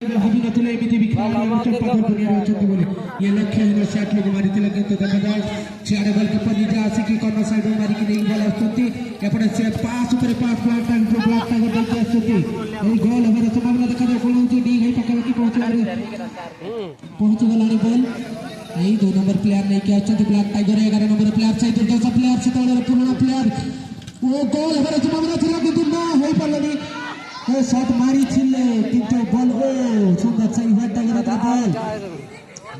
हजूनतुल्लाह एमिति विख्यात चंपा दुनिया चंपा बोले ये लक्ष्य है शॉट लोग मारी तिलक तो देखा जाए चार बॉल के पनी जा आसी की कॉर्नर साइड में मारी की नहीं बॉल आस्तुति एपटे से पास ऊपर पास ब्लॉक टाइम जो ब्लॉक टाइम देके आस्तुति ये गोल हमारा संभावना देखा जाए कोन होची डी है पकड़ की पहुंच गलानी बॉल यही 2 नंबर प्लेयर नहीं किया आछंती ब्लैक टाइगर 11 नंबर प्लेयर सहित जो प्लेयर से तोड़े पुराना प्लेयर वो गोल हमारा संभावना थिला किंतु ना होई पारलनी ए शॉट मारी छिले किंतु बॉल ओ सुंदर सही हेड टाइगर का बॉल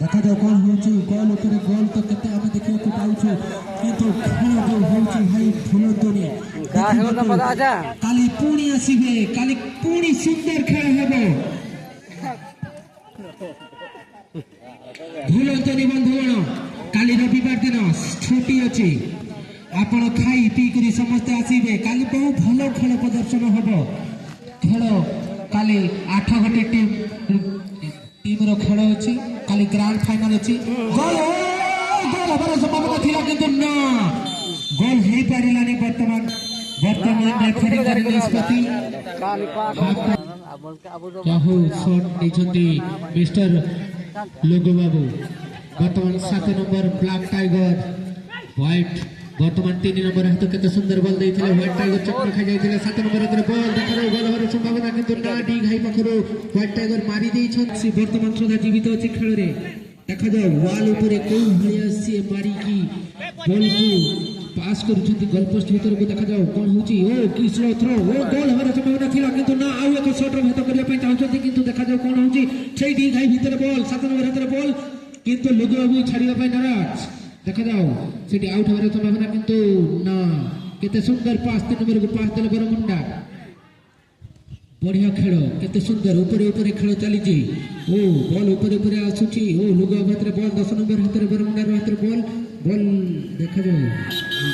देखा जाओ कौन होची गोल ऊपर गोल तो केते हम देखियो को पाउछु किंतु खेल जो होची हाई भूलतोनी गाहे न मजा आजा काली पुणी आसीबे काली पुणी सुंदर खेल हेबे भूलतोनी बंधुगण काली रविवार दिन छुट्टी अछि आपण खाई पी करी समस्त आसीबे काली बहुत भलो खेल प्रदर्शन हबो खेल काली 8 घंटे टीम रो खेल अछि काली ग्रांड फाइनल अछि गोल गोल हमारा संभावना थिला किंतु ना गोल हे पारिलानी वर्तमान रेफरी कर निष्पत्ति चाहू शॉट नेछंती मिस्टर लोगो बाबू वर्तमान 7 नंबर ब्लैक टाइगर व्हाइट वर्तमान 3 नंबर हाथ केते सुंदर बॉल देइथिले व्हाइट टाइगर चक्कर खा जाइथिले 7 नंबर रे बॉल देखरो गोल हमारा संभावना किंतु ना डी घाई पखरो व्हाइट टाइगर मारी देइछन से वर्तमान सुधा जीवित अछि खेल रे देखा जाओ वॉल ऊपर कोई भलिया से मारी की बॉल को पास करूछंती गोल पोस्ट भीतर को देखा जाओ कोन होची ओ की स्लो थ्रो ओ गोल हमारा संभावना थिला किंतु ना आउ एक शॉट रे भेट करिया पई चाहछंती किंतु देखा जाओ कोन होची छै डी घाई भीतर बॉल 7 नंबर हाथ रे बॉल किंतु लोगो बाबू छाड़िया पई नाराज देखा जाओ सीटी आउट हमारे संभावना किंतु ना केते सुंदर पास 3 नंबर को पास देले बरमुंडा बढ़िया खेल केते सुंदर ऊपर ऊपर खेल चली जी ओ बॉल ऊपर ऊपर आसुची ओ लुगा हाथ रे बॉल 10 नंबर हाथ रे बरमुंडा रो हाथ रे बॉल देखा जाओ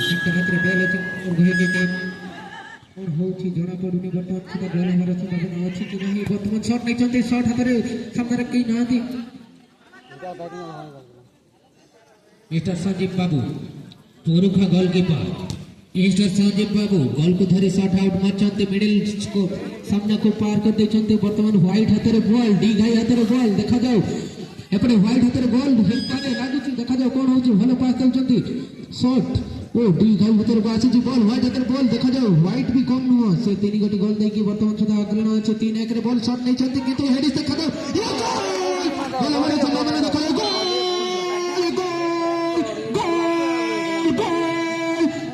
सेक्टर हाथ रे बॉल अछि और घे के और होची जणा पडुनी बटन छिता गोल हमारा संभावना अछि कि नहीं वर्तमान शॉट नहीं चलते शॉट हाथ रे सामने के नांती मिस्टर संजीव बाबू पुरुखा गोलकीपर मिस्टर संजीव बाबू गोल को धरी शॉट आउट मारचंते मिडिल को सामने को पार कर देचंते वर्तमान व्हाइट हाथ रे बॉल डी घाई हाथ रे बॉल देखा जाओ एपटे व्हाइट हाथ रे बॉल हेताने लागुची देखा जाओ कोन होची भलो पास देचंती शॉट ओ डी घाई हाथ रे आसी बॉल व्हाइट हाथ रे बॉल देखा जाओ व्हाइट भी कम नुह से 3 गोटी गोल देकी वर्तमान सुधा अग्रणी अछि 3-1 रे बॉल शॉट नहीं चलती किंतु हेडिस देखा जाओ ये गोल हमारे संभावना देखा जाओ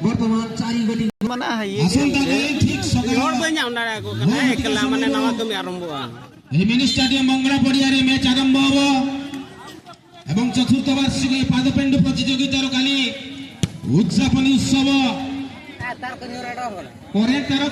वर्तमान 4 गोटी माना है ये ठीक रोड पे जाउंडा को कने एकला माने नवा कमी आरंभ हुआ ए मिनी स्टेडियम मंगला पड़िया रे मैच आरंभ होबो एवं चतुर्थ वार्षिक पादपेंडु प्रतियोगितार काली उद्यापन उत्सव तार कन्योराडा होला परे तार